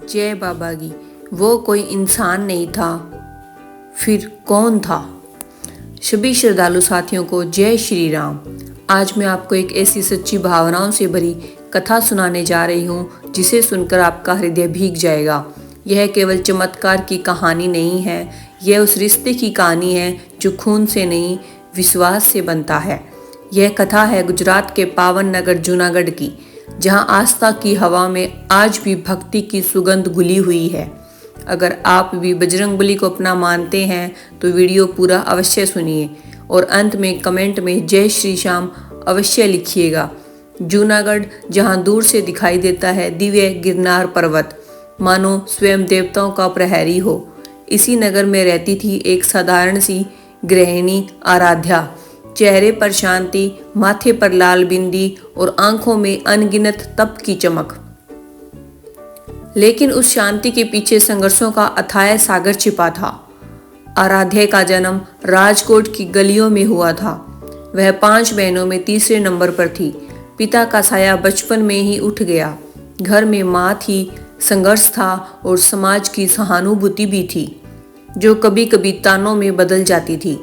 जय बाबागी। वो कोई इंसान नहीं था, फिर कौन था? सभी श्रद्धालु साथियों को जय श्री राम। आज मैं आपको एक ऐसी सच्ची भावनाओं से भरी कथा सुनाने जा रही हूँ जिसे सुनकर आपका हृदय भीग जाएगा। यह केवल चमत्कार की कहानी नहीं है, यह उस रिश्ते की कहानी है जो खून से नहीं, विश्वास से बनता है। यह कथा है गुजरात के पावन नगर जूनागढ़ की, जहां आस्था की हवा में आज भी भक्ति की सुगंध घुली हुई है। अगर आप भी बजरंगबली को अपना मानते हैं तो वीडियो पूरा अवश्य सुनिए और अंत में कमेंट में जय श्री श्याम अवश्य लिखिएगा। जूनागढ़ जहां दूर से दिखाई देता है दिव्य गिरनार पर्वत, मानो स्वयं देवताओं का प्रहरी हो, इसी नगर में रहती थी एक साधारण सी गृहिणी आराध्या। चेहरे पर शांति, माथे पर लाल बिंदी और आंखों में अनगिनत तप की चमक। लेकिन उस शांति के पीछे संघर्षों का अथाह सागर छिपा था। आराध्या का जन्म राजकोट की गलियों में हुआ था। वह 5 बहनों में तीसरे नंबर पर थी। पिता का साया बचपन में ही उठ गया। घर में माँ थी, संघर्ष था और समाज की सहानुभूति भी थी, जो कभी कभी तानों में बदल जाती थी।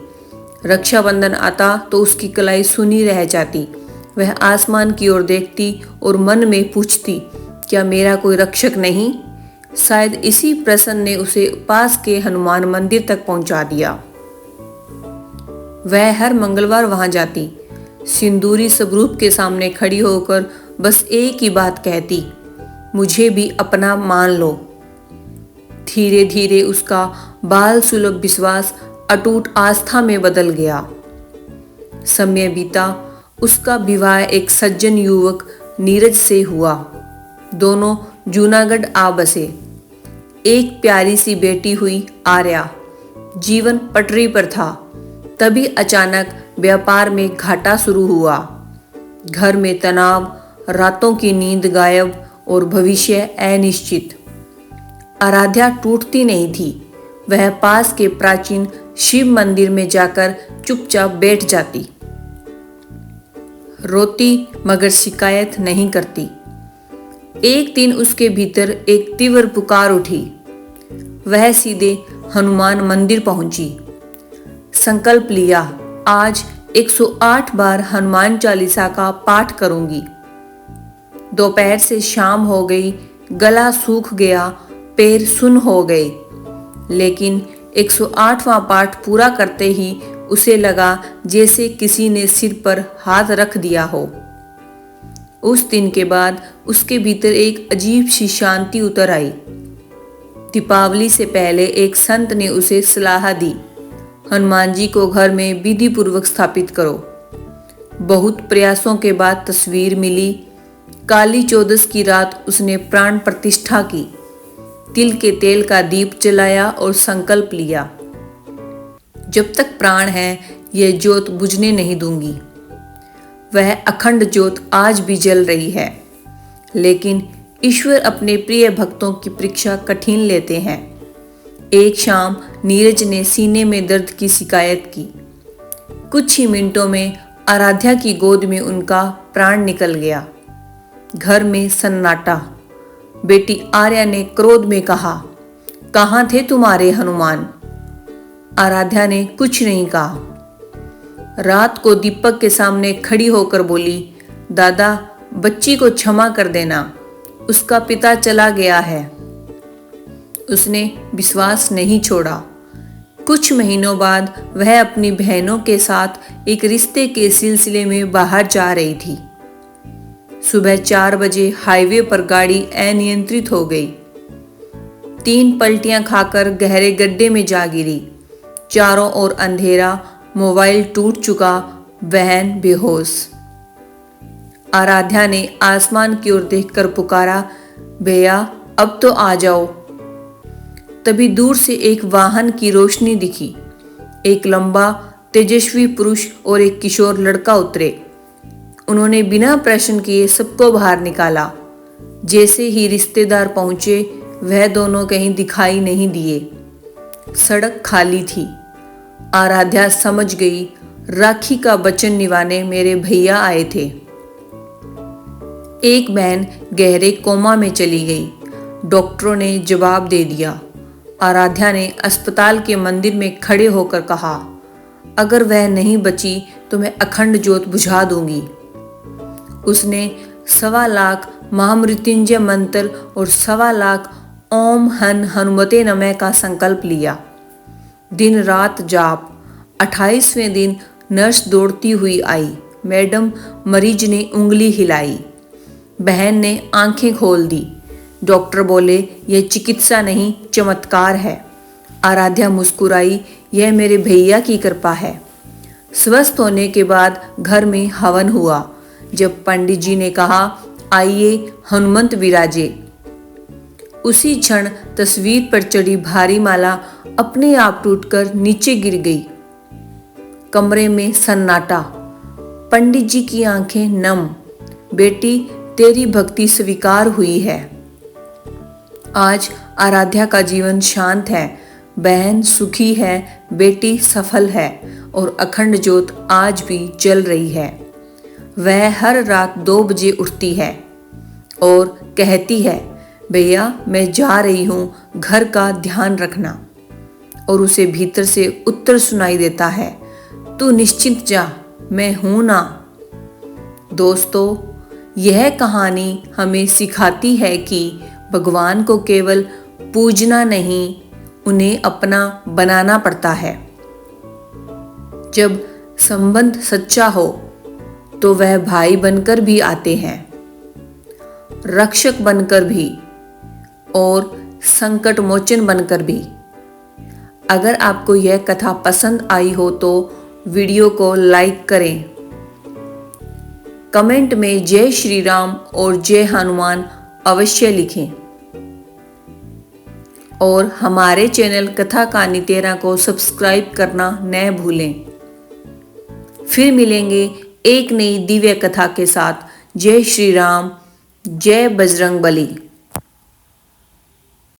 रक्षाबंधन आता तो उसकी कलाई सुनी रह जाती। वह आसमान की ओर देखती और मन में पूछती, क्या मेरा कोई रक्षक नहीं? शायद इसी प्रश्न ने उसे पास के हनुमान मंदिर तक पहुंचा दिया। वह हर मंगलवार वहां जाती, सिंदूरी स्वरूप के सामने खड़ी होकर बस एक ही बात कहती, मुझे भी अपना मान लो। धीरे धीरे उसका बाल सुलभ विश्वास अटूट आस्था में बदल गया। समय बीता, उसका विवाह एक सज्जन युवक नीरज से हुआ। दोनों जूनागढ़ आ बसे। एक प्यारी सी बेटी हुई आर्या। जीवन पटरी पर था। तभी अचानक व्यापार में घाटा शुरू हुआ। घर में तनाव, रातों की नींद गायब और भविष्य अनिश्चित। आराध्या टूटती नहीं थी। वह पास के प्राचीन शिव मंदिर में जाकर चुपचाप बैठ जाती, रोती मगर शिकायत नहीं करती। एक दिन उसके भीतर एक तीव्र पुकार उठी। वह सीधे हनुमान मंदिर पहुंची। संकल्प लिया, आज 108 बार हनुमान चालीसा का पाठ करूंगी। दोपहर से शाम हो गई, गला सूख गया, पैर सुन्न हो गए, लेकिन 108वां पाठ पूरा करते ही उसे लगा जैसे किसी ने सिर पर हाथ रख दिया हो। उस दिन के बाद उसके भीतर एक अजीब सी शांति उतर आई। दीपावली से पहले एक संत ने उसे सलाह दी, हनुमान जी को घर में विधि पूर्वक स्थापित करो। बहुत प्रयासों के बाद तस्वीर मिली। काली चौदस की रात उसने प्राण प्रतिष्ठा की, तिल के तेल का दीप जलाया और संकल्प लिया, जब तक प्राण है यह ज्योत बुझने नहीं दूंगी। वह अखंड ज्योत आज भी जल रही है। लेकिन ईश्वर अपने प्रिय भक्तों की परीक्षा कठिन लेते हैं। एक शाम नीरज ने सीने में दर्द की शिकायत की। कुछ ही मिनटों में आराध्या की गोद में उनका प्राण निकल गया। घर में सन्नाटा। बेटी आर्या ने क्रोध में कहा, कहाँ थे तुम्हारे हनुमान? आराध्या ने कुछ नहीं कहा। रात को दीपक के सामने खड़ी होकर बोली, दादा, बच्ची को क्षमा कर देना, उसका पिता चला गया है। उसने विश्वास नहीं छोड़ा। कुछ महीनों बाद वह अपनी बहनों के साथ एक रिश्ते के सिलसिले में बाहर जा रही थी। सुबह 4 बजे हाईवे पर गाड़ी अनियंत्रित हो गई। 3 पलटियां खाकर गहरे गड्ढे में जा गिरी। चारों ओर अंधेरा, मोबाइल टूट चुका, बहन बेहोश। आराध्या ने आसमान की ओर देखकर पुकारा, भैया अब तो आ जाओ। तभी दूर से एक वाहन की रोशनी दिखी। एक लंबा तेजस्वी पुरुष और एक किशोर लड़का उतरे। उन्होंने बिना प्रश्न किए सबको बाहर निकाला। जैसे ही रिश्तेदार पहुंचे, वह दोनों कहीं दिखाई नहीं दिए। सड़क खाली थी। आराध्या समझ गई, राखी का वचन निभाने मेरे भैया आए थे। एक बहन गहरे कोमा में चली गई। डॉक्टरों ने जवाब दे दिया। आराध्या ने अस्पताल के मंदिर में खड़े होकर कहा, अगर वह नहीं बची तो मैं अखंड ज्योत बुझा दूंगी। उसने 1.25 लाख महामृत्युंजय मंत्र और 1.25 लाख ओम हन हनुमते नमः का संकल्प लिया। दिन रात जाप। 28वें दिन नर्स दौड़ती हुई आई। मैडम, मरीज ने उंगली हिलाई। बहन ने आंखें खोल दी। डॉक्टर बोले, यह चिकित्सा नहीं, चमत्कार है। आराध्या मुस्कुराई, यह मेरे भैया की कृपा है। स्वस्थ होने के बाद घर में हवन हुआ। जब पंडित जी ने कहा, आइए हनुमंत विराजे, उसी क्षण तस्वीर पर चढ़ी भारी माला अपने आप टूटकर नीचे गिर गई। कमरे में सन्नाटा। पंडित जी की आंखें नम। बेटी, तेरी भक्ति स्वीकार हुई है। आज आराध्या का जीवन शांत है। बहन सुखी है, बेटी सफल है और अखंड ज्योत आज भी जल रही है। वह हर रात 2 बजे उठती है और कहती है, भैया मैं जा रही हूँ, घर का ध्यान रखना। और उसे भीतर से उत्तर सुनाई देता है, तू निश्चिंत जा, मैं हूं ना। दोस्तों, यह कहानी हमें सिखाती है कि भगवान को केवल पूजना नहीं, उन्हें अपना बनाना पड़ता है। जब संबंध सच्चा हो तो वह भाई बनकर भी आते हैं, रक्षक बनकर भी और संकट मोचन बनकर भी। अगर आपको यह कथा पसंद आई हो तो वीडियो को लाइक करें। कमेंट में जय श्री राम और जय हनुमान अवश्य लिखें और हमारे चैनल कथा कहानी 13 को सब्सक्राइब करना न भूलें। फिर मिलेंगे एक नई दिव्य कथा के साथ। जय श्री राम, जय बजरंग बली।